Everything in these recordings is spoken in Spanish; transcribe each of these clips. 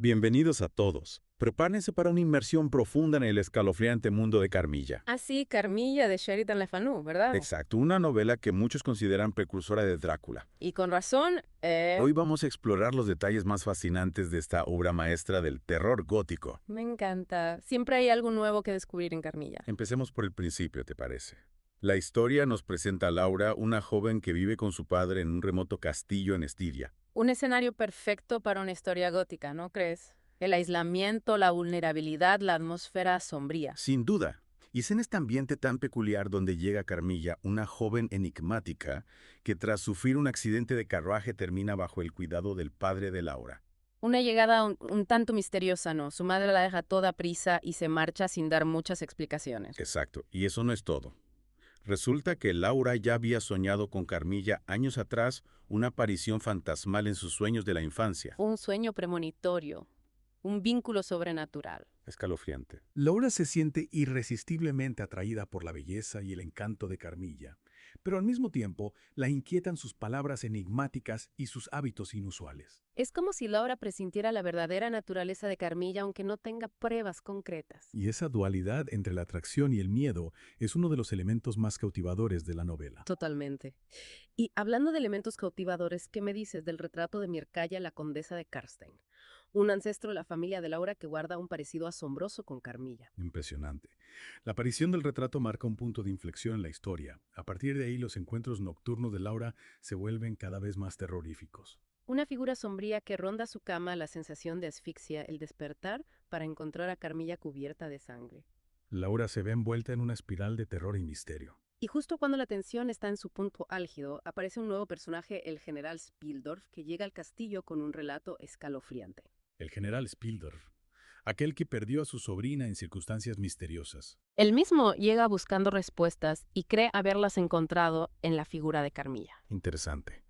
Bienvenidos a todos. Prepárense para una inmersión profunda en el escalofriante mundo de Carmilla. Ah, sí, Carmilla de Sheridan Le Fanu, ¿verdad? Exacto, una novela que muchos consideran precursora de Drácula. Y con razón, Hoy vamos a explorar los detalles más fascinantes de esta obra maestra del terror gótico. me encanta. Siempre hay algo nuevo que descubrir en Carmilla. Empecemos por el principio, ¿te parece? La historia nos presenta a Laura, una joven que vive con su padre en un remoto castillo en Estiria. Un escenario perfecto para una historia gótica, ¿no crees? El aislamiento, la vulnerabilidad, la atmósfera sombría. Sin duda. Y es en este ambiente tan peculiar donde llega Carmilla, una joven enigmática, que tras sufrir un accidente de carruaje termina bajo el cuidado del padre de Laura. Una llegada un tanto misteriosa, ¿no? Su madre la deja toda prisa y se marcha sin dar muchas explicaciones. Exacto, y eso no es todo. Resulta que Laura ya había soñado con Carmilla años atrás una aparición fantasmal en sus sueños de la infancia. Un sueño premonitorio, un vínculo sobrenatural. Escalofriante. Laura se siente irresistiblemente atraída por la belleza y el encanto de Carmilla, pero al mismo tiempo la inquietan sus palabras enigmáticas y sus hábitos inusuales. Es como si Laura presintiera la verdadera naturaleza de Carmilla aunque no tenga pruebas concretas. Y esa dualidad entre la atracción y el miedo es uno de los elementos más cautivadores de la novela. Totalmente. Y hablando de elementos cautivadores, ¿qué me dices del retrato de Mircalla, la condesa de Karstein? Un ancestro de la familia de Laura que guarda un parecido asombroso con Carmilla. Impresionante. La aparición del retrato marca un punto de inflexión en la historia. A partir de ahí, los encuentros nocturnos de Laura se vuelven cada vez más terroríficos. Una figura sombría que ronda su cama, la sensación de asfixia, el despertar para encontrar a Carmilla cubierta de sangre. Laura se ve envuelta en una espiral de terror y misterio. Y justo cuando la tensión está en su punto álgido, aparece un nuevo personaje, el general Spildorf, que llega al castillo con un relato escalofriante. El general Spildorf, aquel que perdió a su sobrina en circunstancias misteriosas. Él mismo llega buscando respuestas y cree haberlas encontrado en la figura de Carmilla. Interesante.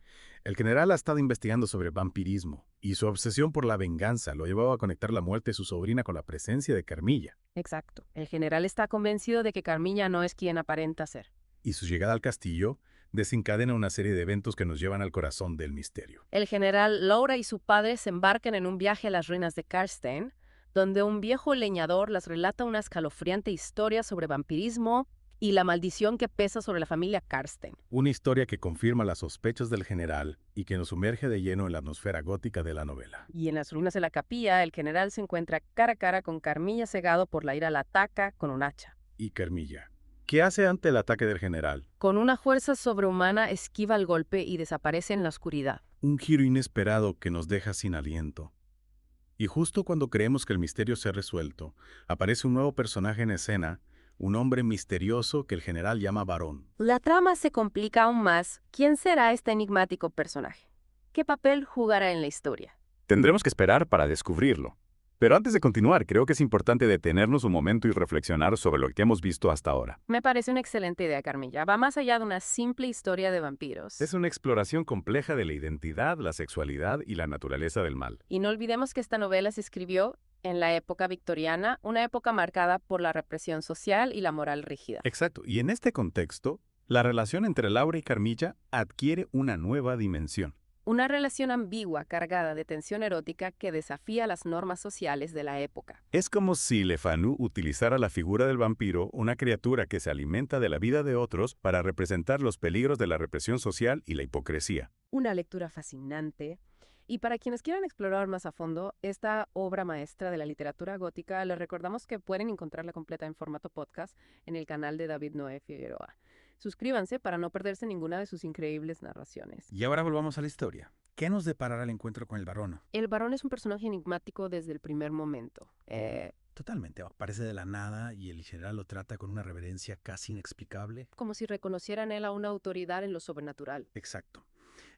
El general ha estado investigando sobre vampirismo y su obsesión por la venganza lo llevaba a conectar la muerte de su sobrina con la presencia de Carmilla. Exacto. El general está convencido de que Carmilla no es quien aparenta ser. Y su llegada al castillo desencadena una serie de eventos que nos llevan al corazón del misterio. El general Laura y su padre se embarcan en un viaje a las ruinas de Karstein, donde un viejo leñador les relata una escalofriante historia sobre vampirismo y la maldición que pesa sobre la familia Karstein. Una historia que confirma las sospechas del general y que nos sumerge de lleno en la atmósfera gótica de la novela. Y en las ruinas de la capilla, el general se encuentra cara a cara con Carmilla cegado por la ira, la ataca con un hacha. Y Carmilla, ¿qué hace ante el ataque del general? Con una fuerza sobrehumana esquiva el golpe y desaparece en la oscuridad. Un giro inesperado que nos deja sin aliento. Y justo cuando creemos que el misterio se ha resuelto, aparece un nuevo personaje en escena, un hombre misterioso que el general llama Varón. La trama se complica aún más. ¿Quién será este enigmático personaje? ¿Qué papel jugará en la historia? Tendremos que esperar para descubrirlo. Pero antes de continuar, creo que es importante detenernos un momento y reflexionar sobre lo que hemos visto hasta ahora. Me parece una excelente idea, Carmilla. Va más allá de una simple historia de vampiros. Es una exploración compleja de la identidad, la sexualidad y la naturaleza del mal. Y no olvidemos que esta novela se escribió en la época victoriana, una época marcada por la represión social y la moral rígida. Exacto, y en este contexto, la relación entre Laura y Carmilla adquiere una nueva dimensión. Una relación ambigua cargada de tensión erótica que desafía las normas sociales de la época. Es como si Le Fanu utilizara la figura del vampiro, una criatura que se alimenta de la vida de otros, para representar los peligros de la represión social y la hipocresía. Una lectura fascinante. Y para quienes quieran explorar más a fondo esta obra maestra de la literatura gótica, les recordamos que pueden encontrarla completa en formato podcast en el canal de David Noé Figueroa. Suscríbanse para no perderse ninguna de sus increíbles narraciones. Y ahora volvamos a la historia. ¿Qué nos deparará el encuentro con el varón? El varón es un personaje enigmático desde el primer momento. Totalmente, aparece de la nada y el general lo trata con una reverencia casi inexplicable. Como si reconociera en él a una autoridad en lo sobrenatural. Exacto.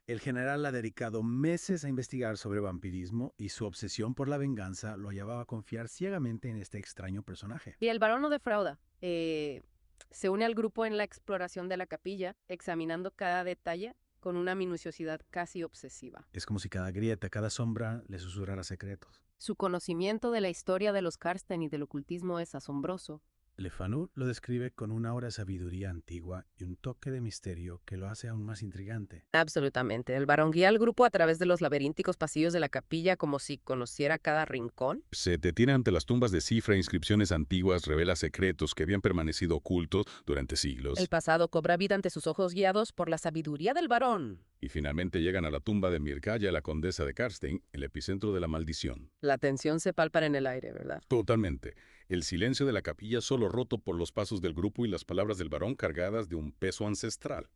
El general ha dedicado meses a investigar sobre vampirismo y su obsesión por la venganza lo llevaba a confiar ciegamente en este extraño personaje. Y el varón no defrauda. Se une al grupo en la exploración de la capilla, examinando cada detalle con una minuciosidad casi obsesiva. Es como si cada grieta, cada sombra le susurrara secretos. Su conocimiento de la historia de los Karsten y del ocultismo es asombroso, Le Fanu lo describe con una aura de sabiduría antigua y un toque de misterio que lo hace aún más intrigante. Absolutamente. El varón guía al grupo a través de los laberínticos pasillos de la capilla como si conociera cada rincón. Se detiene ante las tumbas de cifra e inscripciones antiguas, revela secretos que habían permanecido ocultos durante siglos. El pasado cobra vida ante sus ojos guiados por la sabiduría del varón. Y finalmente llegan a la tumba de Mircalla, la condesa de Karstein, el epicentro de la maldición. La tensión se palpa en el aire, ¿verdad? Totalmente. El silencio de la capilla solo roto por los pasos del grupo y las palabras del varón cargadas de un peso ancestral.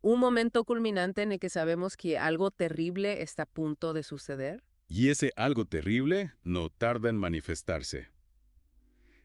Un momento culminante en el que sabemos que algo terrible está a punto de suceder. Y ese algo terrible no tarda en manifestarse.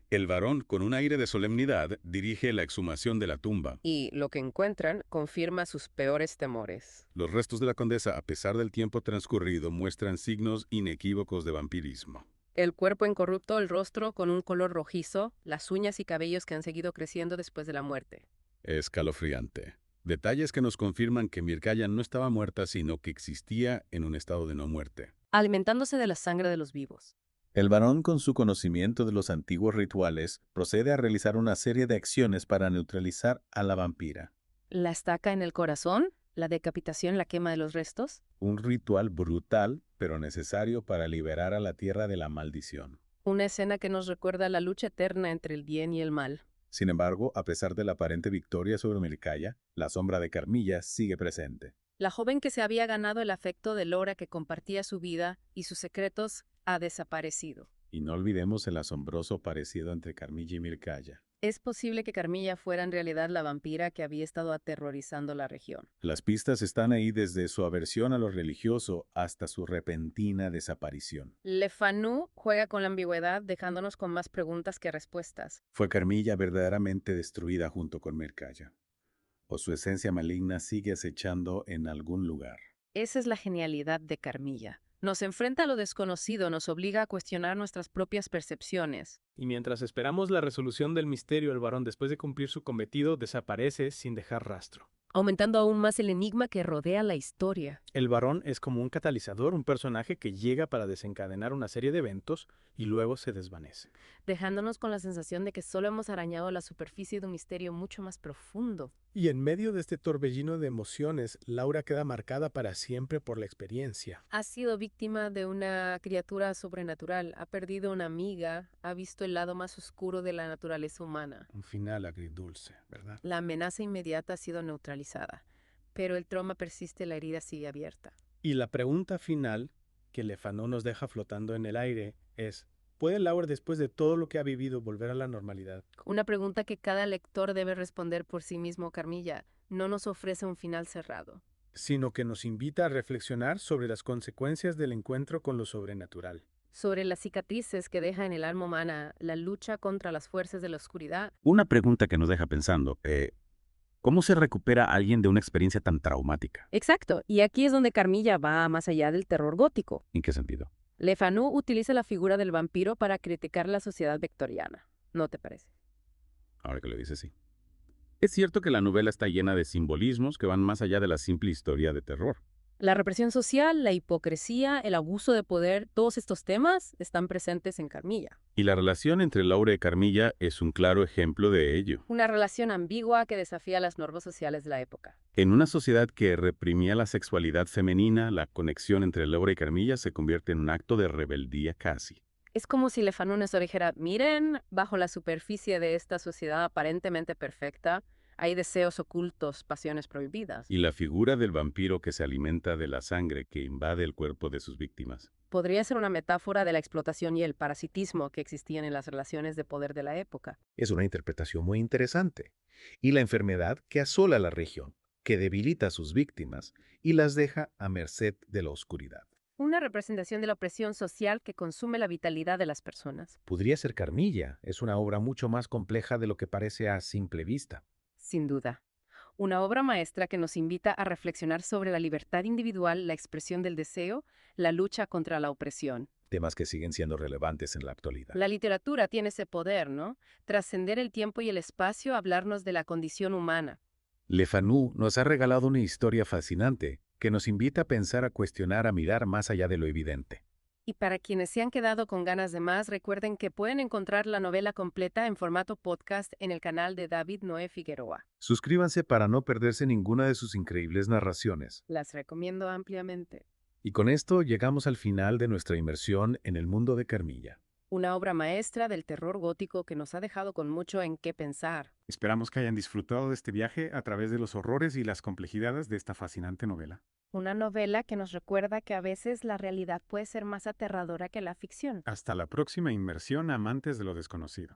El varón, con un aire de solemnidad, dirige la exhumación de la tumba. Y lo que encuentran confirma sus peores temores. Los restos de la condesa, a pesar del tiempo transcurrido, muestran signos inequívocos de vampirismo. El cuerpo incorrupto, el rostro con un color rojizo, las uñas y cabellos que han seguido creciendo después de la muerte. Escalofriante. Detalles que nos confirman que Mircalla no estaba muerta, sino que existía en un estado de no muerte. Alimentándose de la sangre de los vivos. El varón, con su conocimiento de los antiguos rituales, procede a realizar una serie de acciones para neutralizar a la vampira. La estaca en el corazón, la decapitación, la quema de los restos. Un ritual brutal, pero necesario para liberar a la tierra de la maldición. Una escena que nos recuerda la lucha eterna entre el bien y el mal. Sin embargo, a pesar de la aparente victoria sobre Mircalla, la sombra de Carmilla sigue presente. La joven que se había ganado el afecto de Laura, que compartía su vida y sus secretos, ha desaparecido. Y no olvidemos el asombroso parecido entre Carmilla y Mircalla. Es posible que Carmilla fuera en realidad la vampira que había estado aterrorizando la región. Las pistas están ahí desde su aversión a lo religioso hasta su repentina desaparición. Le Fanu juega con la ambigüedad, dejándonos con más preguntas que respuestas. ¿Fue Carmilla verdaderamente destruida junto con Mircalla? ¿O su esencia maligna sigue acechando en algún lugar? Esa es la genialidad de Carmilla. Nos enfrenta a lo desconocido, nos obliga a cuestionar nuestras propias percepciones. Y mientras esperamos la resolución del misterio, el varón, después de cumplir su cometido, desaparece sin dejar rastro. Aumentando aún más el enigma que rodea la historia. El varón es como un catalizador, un personaje que llega para desencadenar una serie de eventos y luego se desvanece. Dejándonos con la sensación de que solo hemos arañado la superficie de un misterio mucho más profundo. Y en medio de este torbellino de emociones, Laura queda marcada para siempre por la experiencia. Ha sido víctima de una criatura sobrenatural, ha perdido una amiga, ha visto el lado más oscuro de la naturaleza humana. Un final agridulce, ¿verdad? La amenaza inmediata ha sido neutralizada, pero el trauma persiste, la herida sigue abierta. Y la pregunta final que Le Fanu nos deja flotando en el aire es: ¿puede Laura, después de todo lo que ha vivido, volver a la normalidad? Una pregunta que cada lector debe responder por sí mismo. Carmilla no nos ofrece un final cerrado, Sino que nos invita a reflexionar sobre las consecuencias del encuentro con lo sobrenatural. sobre las cicatrices que deja en el alma humana la lucha contra las fuerzas de la oscuridad. Una pregunta que nos deja pensando, ¿cómo se recupera alguien de una experiencia tan traumática? Exacto, y aquí es donde Carmilla va más allá del terror gótico. ¿En qué sentido? Le Fanu utiliza la figura del vampiro para criticar la sociedad victoriana, ¿no te parece? Ahora que lo dices, sí. Es cierto que la novela está llena de simbolismos que van más allá de la simple historia de terror. La represión social, la hipocresía, el abuso de poder, todos estos temas están presentes en Carmilla. Y la relación entre Laura y Carmilla es un claro ejemplo de ello. Una relación ambigua que desafía las normas sociales de la época. En una sociedad que reprimía la sexualidad femenina, la conexión entre Laura y Carmilla se convierte en un acto de rebeldía casi. Es como si Le Fanu nos dijera: miren, bajo la superficie de esta sociedad aparentemente perfecta, hay deseos ocultos, pasiones prohibidas. Y la figura del vampiro que se alimenta de la sangre que invade el cuerpo de sus víctimas. Podría ser una metáfora de la explotación y el parasitismo que existían en las relaciones de poder de la época. Es una interpretación muy interesante. Y la enfermedad que asola la región, que debilita a sus víctimas y las deja a merced de la oscuridad. Una representación de la opresión social que consume la vitalidad de las personas. Podría ser Carmilla. Es una obra mucho más compleja de lo que parece a simple vista. Sin duda. Una obra maestra que nos invita a reflexionar sobre la libertad individual, la expresión del deseo, la lucha contra la opresión. Temas que siguen siendo relevantes en la actualidad. La literatura tiene ese poder, ¿no? Trascender el tiempo y el espacio, hablarnos de la condición humana. Le Fanu nos ha regalado una historia fascinante que nos invita a pensar, a cuestionar, a mirar más allá de lo evidente. Y para quienes se han quedado con ganas de más, recuerden que pueden encontrar la novela completa en formato podcast en el canal de David Noé Figueroa. Suscríbanse para no perderse ninguna de sus increíbles narraciones. Las recomiendo ampliamente. Y con esto llegamos al final de nuestra inmersión en el mundo de Carmilla. Una obra maestra del terror gótico que nos ha dejado con mucho en qué pensar. Esperamos que hayan disfrutado de este viaje a través de los horrores y las complejidades de esta fascinante novela. Una novela que nos recuerda que a veces la realidad puede ser más aterradora que la ficción. Hasta la próxima inmersión, amantes de lo desconocido.